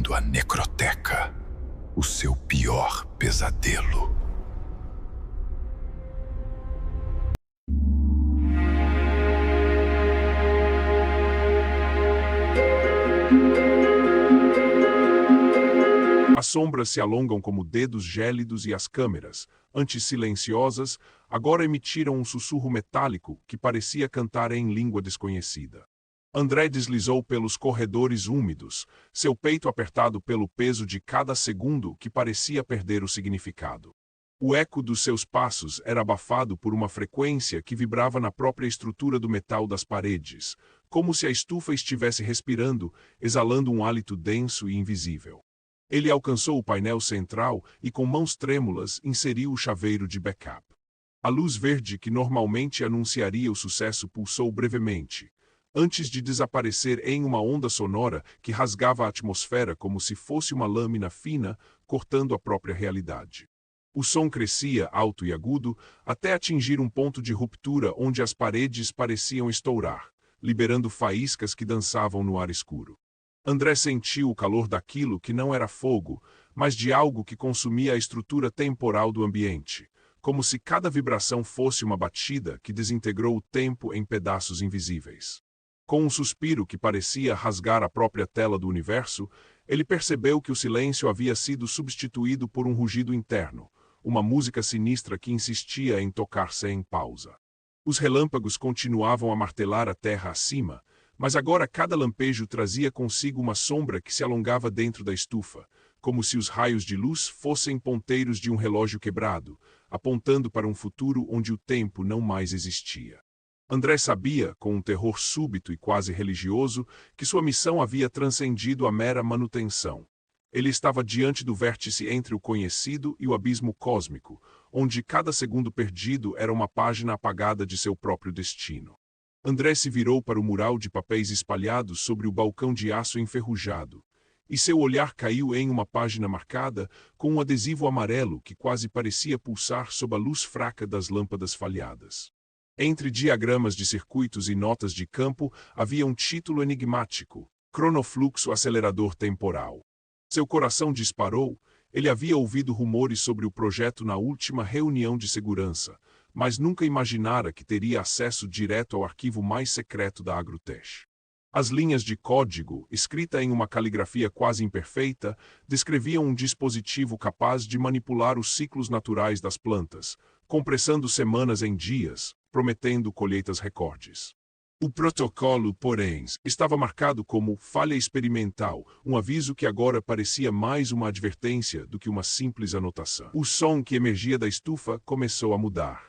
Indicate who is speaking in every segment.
Speaker 1: bem-vindo à Necroteca, o seu pior pesadelo.
Speaker 2: As sombras se alongam como dedos gélidos e as câmeras, antes silenciosas, agora emitiram um sussurro metálico que parecia cantar em língua desconhecida. André deslizou pelos corredores úmidos, seu peito apertado pelo peso de cada segundo que parecia perder o significado. O eco dos seus passos era abafado por uma frequência que vibrava na própria estrutura do metal das paredes, como se a estufa estivesse respirando, exalando um hálito denso e invisível. Ele alcançou o painel central e, com mãos trêmulas, inseriu o chaveiro de backup. A luz verde que normalmente anunciaria o sucesso pulsou brevemente, antes de desaparecer em uma onda sonora que rasgava a atmosfera como se fosse uma lâmina fina, cortando a própria realidade. O som crescia, alto e agudo, até atingir um ponto de ruptura onde as paredes pareciam estourar, liberando faíscas que dançavam no ar escuro. André sentiu o calor daquilo que não era fogo, mas de algo que consumia a estrutura temporal do ambiente, como se cada vibração fosse uma batida que desintegrou o tempo em pedaços invisíveis. Com um suspiro que parecia rasgar a própria tela do universo, ele percebeu que o silêncio havia sido substituído por um rugido interno, uma música sinistra que insistia em tocar sem pausa. Os relâmpagos continuavam a martelar a terra acima, mas agora cada lampejo trazia consigo uma sombra que se alongava dentro da estufa, como se os raios de luz fossem ponteiros de um relógio quebrado, apontando para um futuro onde o tempo não mais existia. André sabia, com um terror súbito e quase religioso, que sua missão havia transcendido a mera manutenção. Ele estava diante do vértice entre o conhecido e o abismo cósmico, onde cada segundo perdido era uma página apagada de seu próprio destino. André se virou para o mural de papéis espalhados sobre o balcão de aço enferrujado, e seu olhar caiu em uma página marcada com um adesivo amarelo que quase parecia pulsar sob a luz fraca das lâmpadas falhadas. Entre diagramas de circuitos e notas de campo havia um título enigmático: Cronofluxo Acelerador Temporal. Seu coração disparou. Ele havia ouvido rumores sobre o projeto na última reunião de segurança, mas nunca imaginara que teria acesso direto ao arquivo mais secreto da Agrotech. As linhas de código, escrita em uma caligrafia quase imperfeita, descreviam um dispositivo capaz de manipular os ciclos naturais das plantas, compressando semanas em dias, prometendo colheitas recordes. O protocolo, porém, estava marcado como falha experimental, um aviso que agora parecia mais uma advertência do que uma simples anotação. O som que emergia da estufa começou a mudar.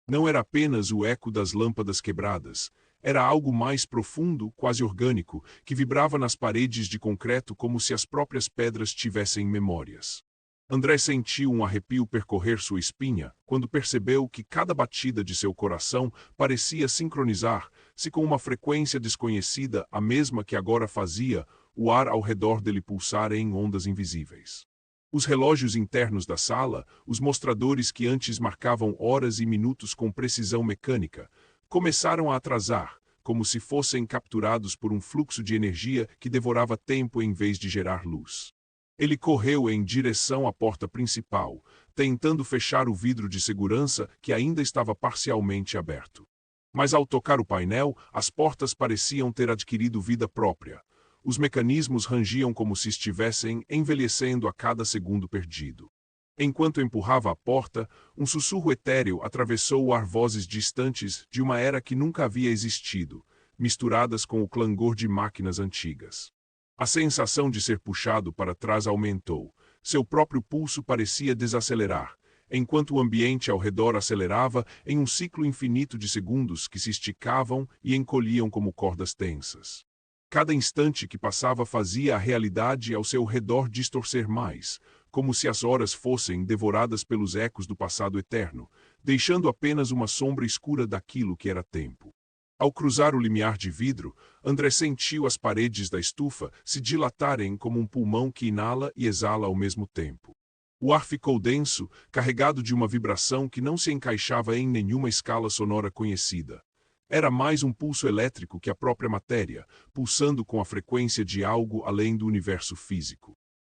Speaker 2: Não era apenas o eco das lâmpadas quebradas, era algo mais profundo, quase orgânico, que vibrava nas paredes de concreto como se as próprias pedras tivessem memórias. André sentiu um arrepio percorrer sua espinha quando percebeu que cada batida de seu coração parecia sincronizar-se com uma frequência desconhecida, a mesma que agora fazia o ar ao redor dele pulsar em ondas invisíveis. Os relógios internos da sala, os mostradores que antes marcavam horas e minutos com precisão mecânica, começaram a atrasar, como se fossem capturados por um fluxo de energia que devorava tempo em vez de gerar luz. Ele correu em direção à porta principal, tentando fechar o vidro de segurança que ainda estava parcialmente aberto. Mas ao tocar o painel, as portas pareciam ter adquirido vida própria. Os mecanismos rangiam como se estivessem envelhecendo a cada segundo perdido. Enquanto empurrava a porta, um sussurro etéreo atravessou o ar, vozes distantes de uma era que nunca havia existido, misturadas com o clangor de máquinas antigas. A sensação de ser puxado para trás aumentou. Seu próprio pulso parecia desacelerar, enquanto o ambiente ao redor acelerava em um ciclo infinito de segundos que se esticavam e encolhiam como cordas tensas. Cada instante que passava fazia a realidade ao seu redor distorcer mais, como se as horas fossem devoradas pelos ecos do passado eterno, deixando apenas uma sombra escura daquilo que era tempo. Ao cruzar o limiar de vidro, André sentiu as paredes da estufa se dilatarem como um pulmão que inala e exala ao mesmo tempo. O ar ficou denso, carregado de uma vibração que não se encaixava em nenhuma escala sonora conhecida. Era mais um pulso elétrico que a própria matéria, pulsando com a frequência de algo além do universo físico.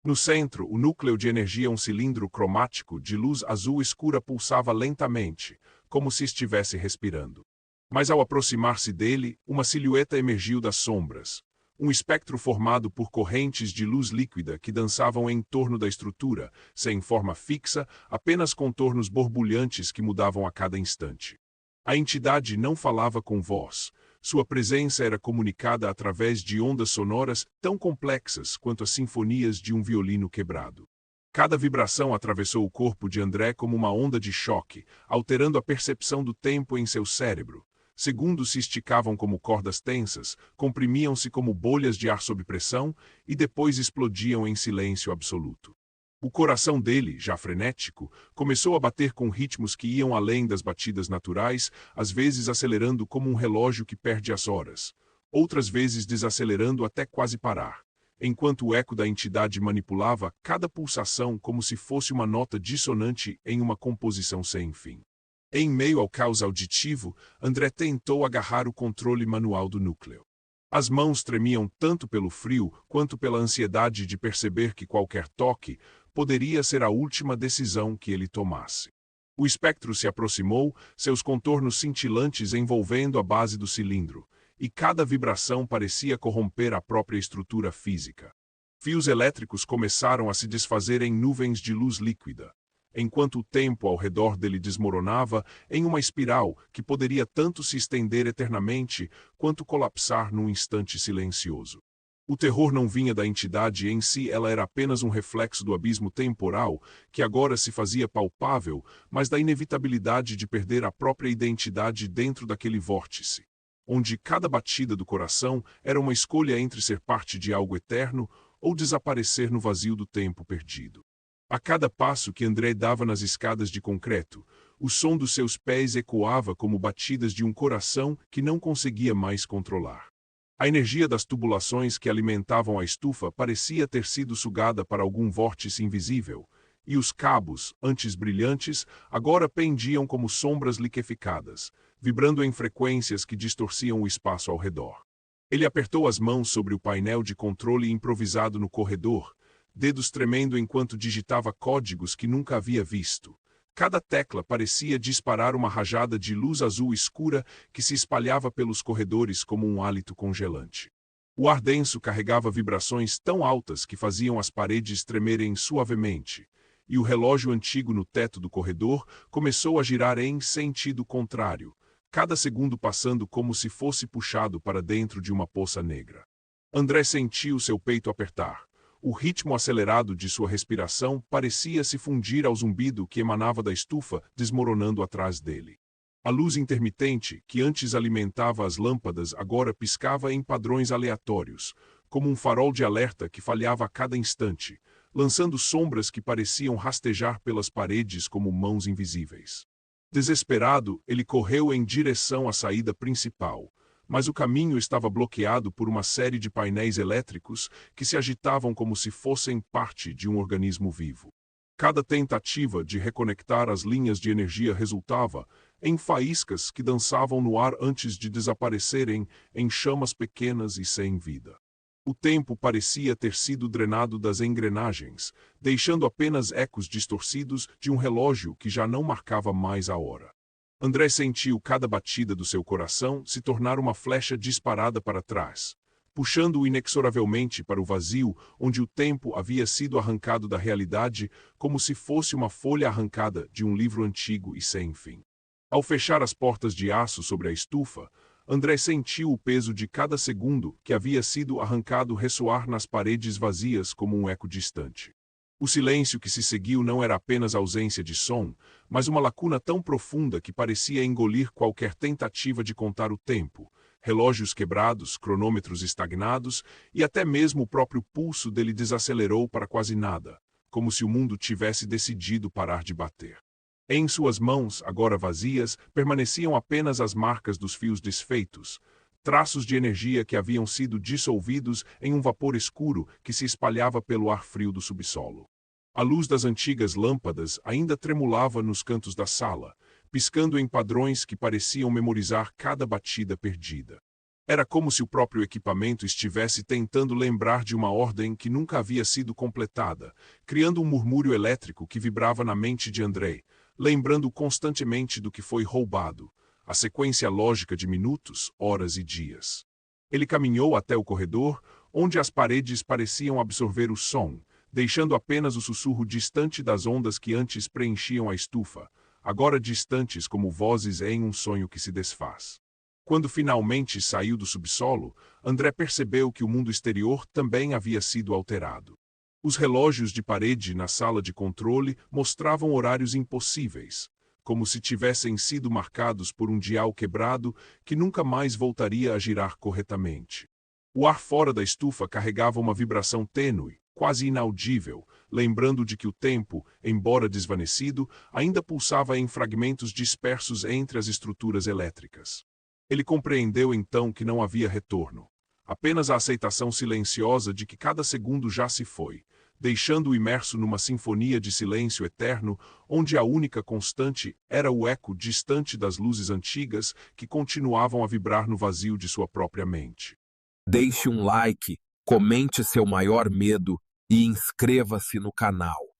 Speaker 2: No centro, o núcleo de energia, um cilindro cromático de luz azul escura, pulsava lentamente, como se estivesse respirando. Mas ao aproximar-se dele, uma silhueta emergiu das sombras. Um espectro formado por correntes de luz líquida que dançavam em torno da estrutura, sem forma fixa, apenas contornos borbulhantes que mudavam a cada instante. A entidade não falava com voz. Sua presença era comunicada através de ondas sonoras tão complexas quanto as sinfonias de um violino quebrado. Cada vibração atravessou o corpo de André como uma onda de choque, alterando a percepção do tempo em seu cérebro. Segundos se esticavam como cordas tensas, comprimiam-se como bolhas de ar sob pressão e depois explodiam em silêncio absoluto. O coração dele, já frenético, começou a bater com ritmos que iam além das batidas naturais, às vezes acelerando como um relógio que perde as horas, outras vezes desacelerando até quase parar, enquanto o eco da entidade manipulava cada pulsação como se fosse uma nota dissonante em uma composição sem fim. Em meio ao caos auditivo, André tentou agarrar o controle manual do núcleo. As mãos tremiam tanto pelo frio quanto pela ansiedade de perceber que qualquer toque poderia ser a última decisão que ele tomasse. O espectro se aproximou, seus contornos cintilantes envolvendo a base do cilindro, e cada vibração parecia corromper a própria estrutura física. Fios elétricos começaram a se desfazer em nuvens de luz líquida, enquanto o tempo ao redor dele desmoronava em uma espiral que poderia tanto se estender eternamente quanto colapsar num instante silencioso. O terror não vinha da entidade em si, ela era apenas um reflexo do abismo temporal que agora se fazia palpável, mas da inevitabilidade de perder a própria identidade dentro daquele vórtice, onde cada batida do coração era uma escolha entre ser parte de algo eterno ou desaparecer no vazio do tempo perdido. A cada passo que André dava nas escadas de concreto, o som dos seus pés ecoava como batidas de um coração que não conseguia mais controlar. A energia das tubulações que alimentavam a estufa parecia ter sido sugada para algum vórtice invisível, e os cabos, antes brilhantes, agora pendiam como sombras liqueficadas, vibrando em frequências que distorciam o espaço ao redor. Ele apertou as mãos sobre o painel de controle improvisado no corredor, dedos tremendo enquanto digitava códigos que nunca havia visto. Cada tecla parecia disparar uma rajada de luz azul escura que se espalhava pelos corredores como um hálito congelante. O ar denso carregava vibrações tão altas que faziam as paredes tremerem suavemente, e o relógio antigo no teto do corredor começou a girar em sentido contrário, cada segundo passando como se fosse puxado para dentro de uma poça negra. André sentiu seu peito apertar. O ritmo acelerado de sua respiração parecia se fundir ao zumbido que emanava da estufa, desmoronando atrás dele. A luz intermitente, que antes alimentava as lâmpadas, agora piscava em padrões aleatórios, como um farol de alerta que falhava a cada instante, lançando sombras que pareciam rastejar pelas paredes como mãos invisíveis. Desesperado, ele correu em direção à saída principal, mas o caminho estava bloqueado por uma série de painéis elétricos que se agitavam como se fossem parte de um organismo vivo. Cada tentativa de reconectar as linhas de energia resultava em faíscas que dançavam no ar antes de desaparecerem em chamas pequenas e sem vida. O tempo parecia ter sido drenado das engrenagens, deixando apenas ecos distorcidos de um relógio que já não marcava mais a hora. André sentiu cada batida do seu coração se tornar uma flecha disparada para trás, puxando-o inexoravelmente para o vazio onde o tempo havia sido arrancado da realidade como se fosse uma folha arrancada de um livro antigo e sem fim. Ao fechar as portas de aço sobre a estufa, André sentiu o peso de cada segundo que havia sido arrancado ressoar nas paredes vazias como um eco distante. O silêncio que se seguiu não era apenas ausência de som, mas uma lacuna tão profunda que parecia engolir qualquer tentativa de contar o tempo, relógios quebrados, cronômetros estagnados e até mesmo o próprio pulso dele desacelerou para quase nada, como se o mundo tivesse decidido parar de bater. Em suas mãos, agora vazias, permaneciam apenas as marcas dos fios desfeitos, traços de energia que haviam sido dissolvidos em um vapor escuro que se espalhava pelo ar frio do subsolo. A luz das antigas lâmpadas ainda tremulava nos cantos da sala, piscando em padrões que pareciam memorizar cada batida perdida. Era como se o próprio equipamento estivesse tentando lembrar de uma ordem que nunca havia sido completada, criando um murmúrio elétrico que vibrava na mente de Andrei, lembrando constantemente do que foi roubado, a sequência lógica de minutos, horas e dias. Ele caminhou até o corredor, onde as paredes pareciam absorver o som, deixando apenas o sussurro distante das ondas que antes preenchiam a estufa, agora distantes como vozes em um sonho que se desfaz. Quando finalmente saiu do subsolo, André percebeu que o mundo exterior também havia sido alterado. Os relógios de parede na sala de controle mostravam horários impossíveis, como se tivessem sido marcados por um dial quebrado que nunca mais voltaria a girar corretamente. O ar fora da estufa carregava uma vibração tênue, quase inaudível, lembrando de que o tempo, embora desvanecido, ainda pulsava em fragmentos dispersos entre as estruturas elétricas. Ele compreendeu então que não havia retorno, apenas a aceitação silenciosa de que cada segundo já se foi, deixando-o imerso numa sinfonia de silêncio eterno, onde a única constante era o eco distante das luzes antigas que continuavam a vibrar no vazio de sua própria mente.
Speaker 3: Deixe um like, comente seu maior medo e inscreva-se no canal.